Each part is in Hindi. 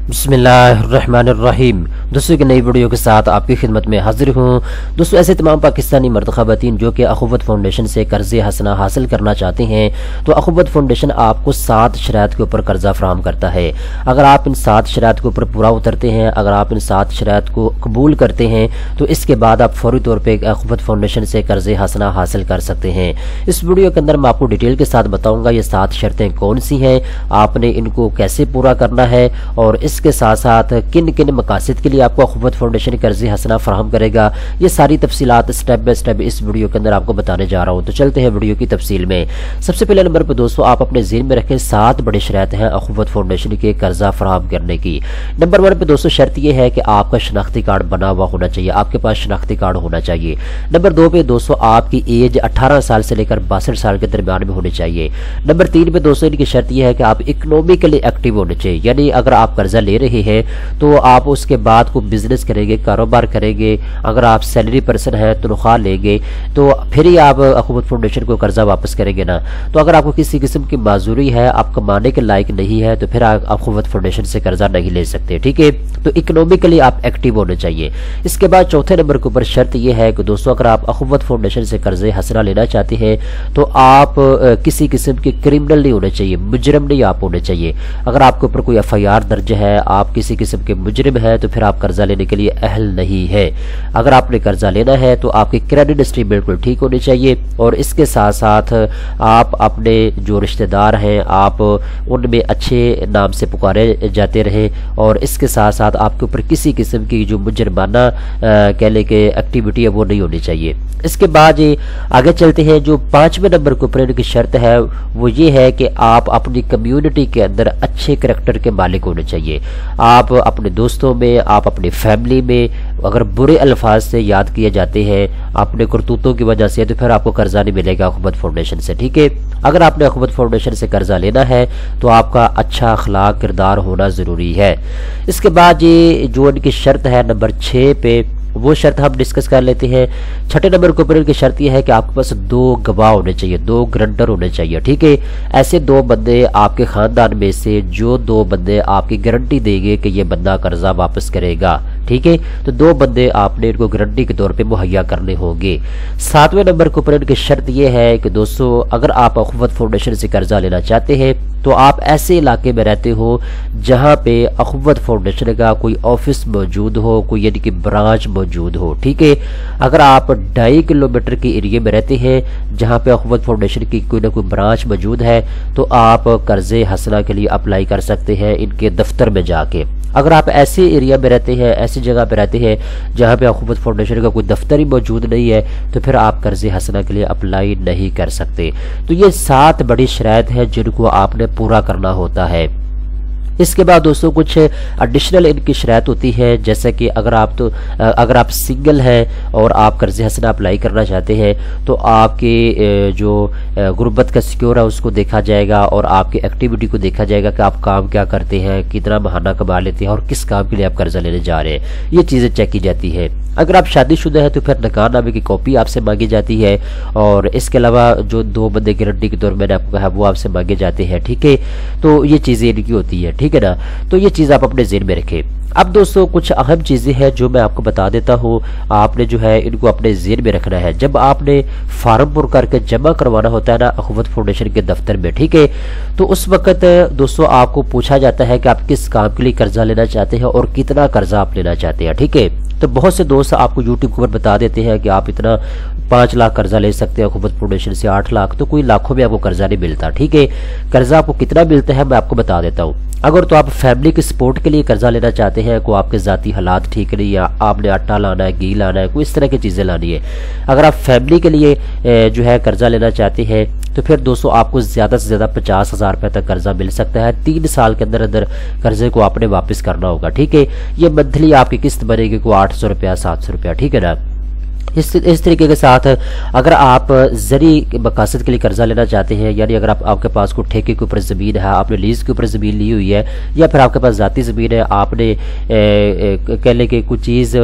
बिस्मिल्लाहिर्रहमानिर्रहीम। दोस्तों की नई वीडियो के साथ आपकी खिदमत में हाजिर हूँ। दोस्तों ऐसे तमाम पाकिस्तानी मर्द ख़वातीन जो कि अख़ुवत फाउंडेशन से कर्ज़े हसना हासिल करना चाहते हैं, तो अख़ुवत फाउंडेशन आपको 7 शराइत के ऊपर कर्जा फराहम करता है। अगर आप इन 7 शराइत के ऊपर पूरा उतरते हैं, अगर आप इन 7 शराइत को कबूल करते हैं, तो इसके बाद आप फौरी तौर पर अख़ुवत फाउंडेशन से कर्ज़े हसना हासिल कर सकते हैं। इस वीडियो के अंदर मैं आपको डिटेल के साथ बताऊँगा ये 7 शर्तें कौन सी हैं, आपने इनको कैसे पूरा करना है और इसके साथ साथ किन किन मकासद के लिए आपको अख़ुवत फाउंडेशन कर्ज़े हसना फराहम करेगा, ये सारी तफसीलात स्टेप बाय स्टेप इस वीडियो के अंदर आपको बताने जा रहा हूँ। तो चलते हैं वीडियो की तफसील में। सबसे पहले नंबर पर दोस्तों आप अपने ज़हन में रखें 7 बड़े शर्त हैं अख़ुवत फाउंडेशन के कर्जा फराहम करने की। नंबर 1 पे दोस्तों शर्त यह है कि आपका शनाख्ती कार्ड बना हुआ होना चाहिए, आपके पास शनाख्ती कार्ड होना चाहिए। नंबर 2 पे दोस्तों आपकी एज 18 साल से लेकर 62 साल के दरमियान में होनी चाहिए। नंबर 3 पे दोस्तों इनकी शर्त यह है कि आप इकोनॉमिकली एक्टिव होने चाहिए, यानी अगर आप कर्जा ले रहे हैं तो आप उसके बाद को बिजनेस करेंगे, कारोबार करेंगे, अगर आप सैलरी पर्सन है तनख्वाह लेंगे तो फिर ही आप अख़ुवत फाउंडेशन को कर्जा वापस करेंगे ना। तो अगर आपको किसी किस्म की माजूरी है, आप कमाने के लायक नहीं है, तो फिर आप अख़ुवत फाउंडेशन से कर्जा नहीं ले सकते। ठीक है, तो इकोनॉमिकली आप एक्टिव होने चाहिए। इसके बाद चौथे नंबर के ऊपर शर्त यह है कि दोस्तों अगर आप अख़ुवत फाउंडेशन से कर्जे हसना लेना चाहते हैं तो आप किसी किस्म के क्रिमिनल नहीं होने चाहिए, मुजरिम नहीं आप होने चाहिए। अगर आपके ऊपर कोई FIR दर्ज है, आप किसी किस्म के मुजरिम है, तो फिर आप कर्जा लेने के लिए अहल नहीं है। अगर आपने कर्जा लेना है तो आपकी क्रेडिट हिस्ट्री बिल्कुल ठीक होनी चाहिए और इसके साथ साथ आप अपने जो रिश्तेदार हैं आप उनमें अच्छे नाम से पुकारे जाते रहे और इसके साथ साथ आपके ऊपर किसी किस्म की जो मुजरमाना कहने के एक्टिविटी है वो नहीं होनी चाहिए। इसके बाद आगे चलते हैं। जो 5वें नंबर के ऊपर इनकी शर्त है वो ये है कि आप अपनी कम्युनिटी के अंदर अच्छे करैक्टर के मालिक होने चाहिए। आप अपने दोस्तों में, आप अपनी फैमिली में अगर बुरे अल्फाज से याद किए जाते हैं अपने करतूतों की वजह से, तो फिर आपको कर्जा नहीं मिलेगा अख़ुवत फाउंडेशन से। ठीक है, अगर आपने अख़ुवत फाउंडेशन से कर्जा लेना है तो आपका अच्छा अखलाक किरदार होना ज़रूरी है। इसके बाद ये जो इनकी शर्त है नंबर 6 पे, वो शर्त हम डिस्कस कर लेते हैं। 6ठे नंबर के ऊपर इनकी शर्त यह है कि आपके पास 2 गवाह होने चाहिए, 2 गारंटर होने चाहिए। ठीक है, ऐसे 2 बंदे आपके खानदान में से जो 2 बंदे आपकी गारंटी देंगे कि ये बंदा कर्जा वापस करेगा। ठीक है, तो 2 बंदे आपने इनको गारंटी के तौर पे मुहैया करने होंगे। 7वें नंबर के ऊपर इनकी शर्त यह है कि दोस्तों अगर आप अख़ुवत फाउंडेशन से कर्जा लेना चाहते हैं तो आप ऐसे इलाके में रहते हो जहां पे अख़ुवत फाउंडेशन का कोई ऑफिस मौजूद हो, कोई यानी कि ब्रांच मौजूद हो। ठीक है, अगर आप 2.5 किलोमीटर के एरिया में रहते हैं जहां पे अख़ुवत फाउंडेशन की कोई ना कोई ब्रांच मौजूद है तो आप कर्जे हसना के लिए अप्लाई कर सकते हैं इनके दफ्तर में जाके। अगर आप ऐसे एरिया में रहते हैं, ऐसी जगह पे रहते हैं जहां पे अख़ुवत फाउंडेशन का कोई दफ्तर ही मौजूद नहीं है, तो फिर आप कर्जे हसना के लिए अप्लाई नहीं कर सकते। तो ये 7 बड़ी शराइत हैं जिनको आपने पूरा करना होता है। इसके बाद दोस्तों कुछ एडिशनल इनकी शराइत होती है, जैसे कि अगर आप सिंगल हैं और आप कर्जे हसना अप्लाई करना चाहते हैं तो आपके जो गुर्बत का सिक्योर है उसको देखा जाएगा और आपकी एक्टिविटी को देखा जाएगा कि आप काम क्या करते हैं, कितना महाना कमा लेते हैं और किस काम के लिए आप कर्जा लेने जा रहे हैं, ये चीज़ें चेक की जाती है। अगर आप शादीशुदा है तो फिर निकाहनामे की कॉपी आपसे मांगी जाती है और इसके अलावा जो 2 बंदे गारंटी के तौर पर मैंने आपको कहा वो आपसे मांगे जाते हैं। ठीक है, तो ये चीज़ें इनकी होती है। ठीक है ना, तो ये चीज़ आप अपने ज़हन में रखें। अब दोस्तों कुछ अहम चीज़ें हैं जो मैं आपको बता देता हूँ, आपने जो है इनको अपने ज़हन में रखना है। जब आपने फार्म पुर करके जमा करवाना होता है ना अख़ुवत फाउंडेशन के दफ्तर में, ठीक है, तो उस वक्त दोस्तों आपको पूछा जाता है कि आप किस काम के लिए कर्जा लेना चाहते हैं और कितना कर्जा आप लेना चाहते हैं। ठीक है, तो बहुत से दोस्त आपको यूट्यूब के ऊपर बता देते हैं कि आप इतना 5 लाख कर्जा ले सकते हैं अख़ुवत फाउंडेशन से, 8 लाख, तो कोई लाखों में आपको कर्जा नहीं मिलता। ठीक है, कर्जा आपको कितना मिलता है मैं आपको बता देता हूँ। अगर तो आप फैमिली के सपोर्ट के लिए कर्जा लेना चाहते हैं, को आपके ज़ाती हालात ठीक नहीं है, आपने आटा लाना है, घी लाना है, कोई इस तरह की चीज़ें लानी है, अगर आप फैमिली के लिए जो है कर्जा लेना चाहते हैं तो फिर दोस्तों आपको ज़्यादा से ज़्यादा 50,000 रुपये तक कर्जा मिल सकता है। 3 साल के अंदर अंदर कर्जे को आपने वापस करना होगा। ठीक है, ये मंथली आपकी किस्त बनेगी को 800 रुपया, 700 रुपया। ठीक है ना, इस तरीके के साथ अगर आप ज़री मकासद के लिए कर्जा लेना चाहते हैं, यानी अगर आपके पास कोई ठेके के ऊपर ज़मीन है, आपने लीज के ऊपर ज़मीन ली हुई है, या फिर आपके पास ज़ाती ज़मीन है, आपने कह लें कि कुछ चीज़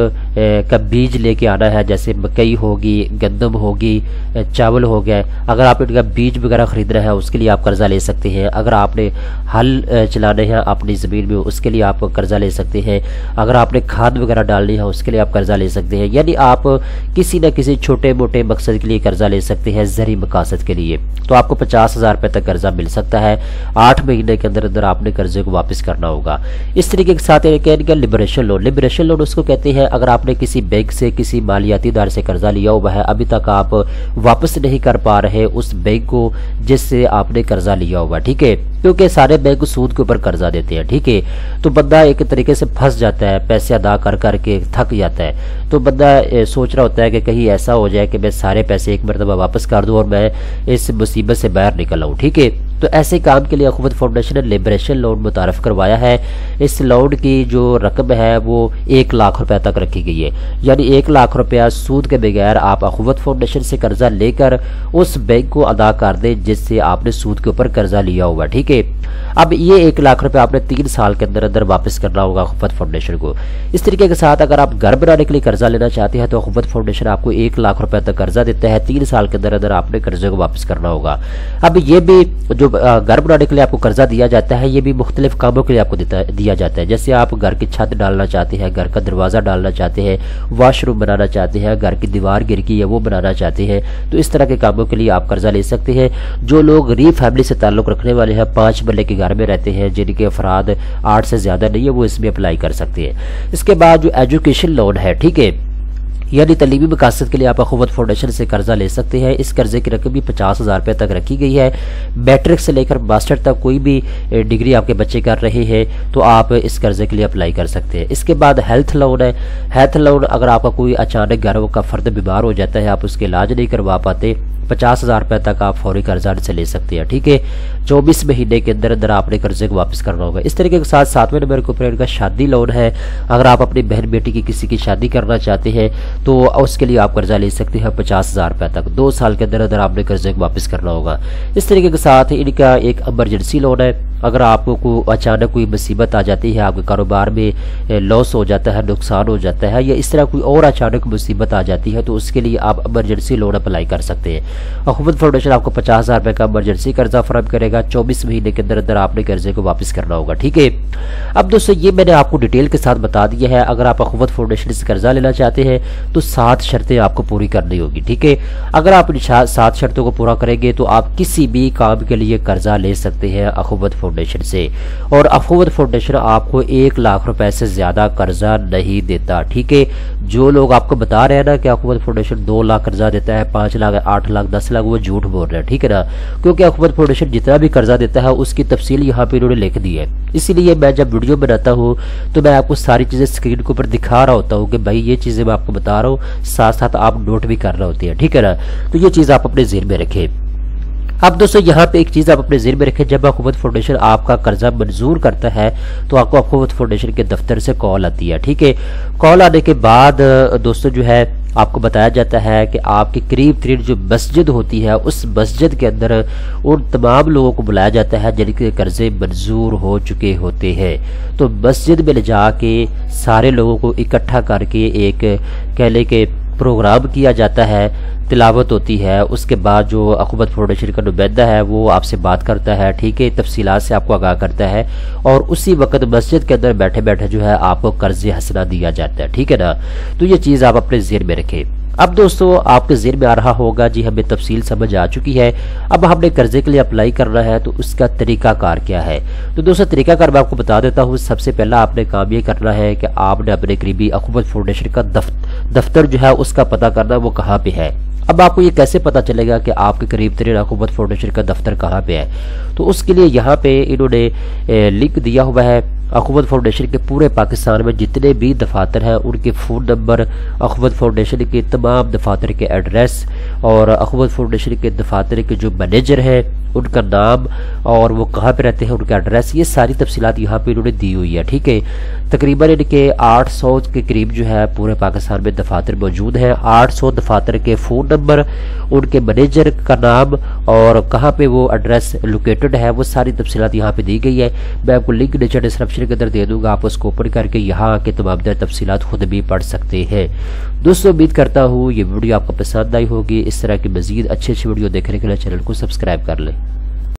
का बीज लेके आना है, जैसे मकई होगी, गंदम होगी, चावल हो गया, अगर आप इनका बीज वगैरह ख़रीदना है उसके लिए आप कर्जा ले सकते हैं। अगर आपने हल चलाने हैं अपनी ज़मीन में उसके लिए आप कर्जा ले सकते हैं। अगर आपने खाद वगैरह डालनी है उसके लिए आप कर्जा ले सकते हैं। यानी आप किसी न किसी छोटे मोटे मकसद के लिए कर्जा ले सकते हैं, ज़री मकासद के लिए। तो आपको 50,000 रुपये तक कर्जा मिल सकता है। 8 महीने के अंदर अंदर आपने कर्जे को वापस करना होगा। इस तरीके के साथ इनका लिबरेशन लोन, लिबरेशन लोन उसको कहते हैं अगर आपने किसी बैंक से, किसी मालियाती इदारे से कर्जा लिया हुआ है, अभी तक आप वापस नहीं कर पा रहे उस बैंक को जिससे आपने कर्जा लिया हुआ, ठीक है, क्योंकि सारे बैंक सूद के ऊपर कर्जा देते हैं, ठीक है। तो बंदा एक तरीके से फंस जाता है, पैसे अदा कर करके थक जाता है। तो बंदा सोच रहा होता है कि कहीं ऐसा हो जाए कि मैं सारे पैसे एक मरतबा वापस कर दूं और मैं इस मुसीबत से बाहर निकल आऊं, ठीक है। तो ऐसे काम के लिए अखुवत फाउंडेशन ने लिबरेशन लोन मुतारफ करवाया है। इस लोन की जो रकम है वो 1 लाख रुपए तक रखी गई है, यानी 1 लाख रुपया सूद के बगैर आप अखुवत फाउंडेशन से कर्जा लेकर उस बैंक को अदा कर दें जिससे आपने सूद के ऊपर कर्जा लिया हुआ, ठीक है। अब ये 1 लाख रुपए आपने 3 साल के अंदर अंदर वापस करना होगा अखुवत फाउंडेशन को। इस तरीके के साथ अगर आप घर बनाने के लिए कर्जा लेना चाहते हैं तो अखुवत फाउंडेशन आपको 1 लाख रुपए तक कर्जा देता है। 3 साल के अंदर अंदर आपने कर्जे को वापस करना होगा। अब ये भी जो घर बनाने के लिए आपको कर्जा दिया जाता है, ये भी मुख्तलिफ कामों के लिए आपको दिया जाता है। जैसे आप घर की छत डालना चाहते हैं, घर का दरवाजा डालना चाहते हैं, वॉशरूम बनाना चाहते हैं, घर की दीवार गिर गई है वो बनाना चाहते हैं, तो इस तरह के कामों के लिए आप कर्जा ले सकते हैं। जो लोग गरीब फैमिली से ताल्लुक रखने वाले हैं, 5 मरले के घर में रहते हैं, जिनके अफराद 8 से ज्यादा नहीं है, वो इसमें अप्लाई कर सकते हैं। इसके बाद जो एजुकेशन लोन है, ठीक है, यानी तलीमी मकासद के लिए आप अखुवत फाउंडेशन से कर्जा ले सकते हैं। इस कर्जे की रकम भी 50,000 रुपये तक रखी गई है। मैट्रिक से लेकर मास्टर तक कोई भी डिग्री आपके बच्चे कर रहे हैं तो आप इस कर्जे के लिए अप्लाई कर सकते हैं। इसके बाद हेल्थ लोन है। हेल्थ लोन अगर आपका कोई अचानक घर का फर्द बीमार हो जाता है, आप उसके इलाज नहीं करवा पाते, 50,000 रुपये तक आप फौरी कर्जा से ले सकते हैं, ठीक है। 24 महीने के अंदर अंदर आपने कर्जे को वापस करना होगा। इस तरीके के साथ 7वें नंबर के ऊपर इनका शादी लोन है। अगर आप अपनी बहन बेटी की किसी की शादी करना चाहते हैं तो उसके लिए आप कर्जा ले सकते हैं 50,000 रुपये तक। 2 साल के अंदर अंदर आपने कर्जे को वापस करना होगा। इस तरीके के साथ इनका एक इमरजेंसी लोन है। अगर आपको अचानक कोई मुसीबत आ जाती है, आपके कारोबार में लॉस हो जाता है, नुकसान हो जाता है, या इस तरह कोई और अचानक मुसीबत आ जाती है तो उसके लिए आप इमरजेंसी लोन अप्लाई कर सकते हैं। अखुवत फाउंडेशन आपको 50,000 रुपये का इमरजेंसी कर्जा फराहम करेगा। 24 महीने के अंदर अंदर आपने कर्जे को वापस करना होगा, ठीक है। अब दोस्तों ये मैंने आपको डिटेल के साथ बता दिया है। अगर आप अखुवत फाउंडेशन से कर्जा लेना चाहते हैं तो 7 शर्तें आपको पूरी करनी होगी, ठीक है। अगर आप 7 शर्तों को पूरा करेंगे तो आप किसी भी काम के लिए कर्जा ले सकते हैं अखुवत फाउंडेशन से। और अखुवत फाउंडेशन आपको 1 लाख रुपए से ज्यादा कर्जा नहीं देता, ठीक है। जो लोग आपको बता रहे हैं ना कि अखुवत फाउंडेशन 2 लाख कर्जा देता है, 5 लाख, 8 लाख, 10 लाख, वो झूठ बोल रहे हैं, ठीक है ना। क्योंकि अखुवत फाउंडेशन जितना भी कर्जा देता है उसकी तफसील यहाँ पे इन्होंने लिख दी है। इसीलिए मैं जब वीडियो बनाता हूँ तो मैं आपको सारी चीजें स्क्रीन के ऊपर दिखा रहा होता हूँ कि भाई ये चीजें मैं आपको बता रहा हूँ, साथ साथ आप नोट भी कर रहे होते हैं, ठीक है ना। तो ये चीज आप अपने ज़हन में रखें। अब दोस्तों यहाँ पे एक चीज आप अपने ज़हन में रखें, जब अखुवत फाउंडेशन आपका कर्जा मंजूर करता है तो आपको अखुवत फाउंडेशन के दफ्तर से कॉल आती है, ठीक है। कॉल आने के बाद दोस्तों जो है आपको बताया जाता है कि आपके करीब करीब जो मस्जिद होती है उस मस्जिद के अंदर उन तमाम लोगों को बुलाया जाता है जिनके कर्जे मंजूर हो चुके होते हैं। तो मस्जिद में ले जाके सारे लोगों को इकट्ठा करके एक कह लें कि प्रोग्राम किया जाता है, तिलावत होती है। उसके बाद जो अखुवत फाउंडेशन का नुमाइंदा है वो आपसे बात करता है, ठीक है, तफसीलात से आपको आगाह करता है और उसी वक्त मस्जिद के अंदर बैठे बैठे जो है आपको कर्ज हसना दिया जाता है, ठीक है ना। तो ये चीज़ आप अपने ज़हन में रखें। अब दोस्तों आपके ज़हन में आ रहा होगा जी हमें तफसील समझ आ चुकी है, अब हमने कर्जे के लिए अप्लाई करना है तो उसका तरीकाकार क्या है। तो दोस्तों तरीकाकार मैं आपको बता देता हूँ। सबसे पहला आपने काम ये करना है कि आपने अपने करीबी अखुवत फाउंडेशन का दफ्तर जो है उसका पता करना वो कहाँ पे है। अब आपको ये कैसे पता चलेगा कि आपके करीब तरीन अखुवत फाउंडेशन का दफ्तर कहाँ पे है, तो उसके लिए यहाँ पे इन्होंने लिंक दिया हुआ है। अखुवत फाउंडेशन के पूरे पाकिस्तान में जितने भी दफातर हैं उनके फ़ोन नंबर, अखुवत फाउंडेशन के तमाम दफातर के एड्रेस और अखुवत फाउंडेशन के दफातर के जो मैनेजर हैं उनका नाम और वो कहाँ पे रहते हैं, उनका एड्रेस, ये सारी तफसीलात यहाँ पे इन्होंने दी हुई है। ठीक है, तकरीबन इनके 800 के करीब जो है पूरे पाकिस्तान में दफातर मौजूद हैं। 800 दफातर के फ़ोन नंबर, उनके मैनेजर का नाम और कहाँ पे वो एड्रेस लोकेटेड है, वो सारी तफसीलात यहाँ पे दी गई है। मैं आपको लिंक नीचे डिस्क्रिप्शन के अंदर दे दूंगा, आप उसको ओपन करके यहाँ के तमाम तफसीलात खुद भी पढ़ सकते हैं। दोस्तों उम्मीद करता हूँ ये वीडियो आपको पसंद आई होगी। इस तरह की मजीद अच्छी वीडियो देखने के लिए चैनल को सब्सक्राइब कर लें।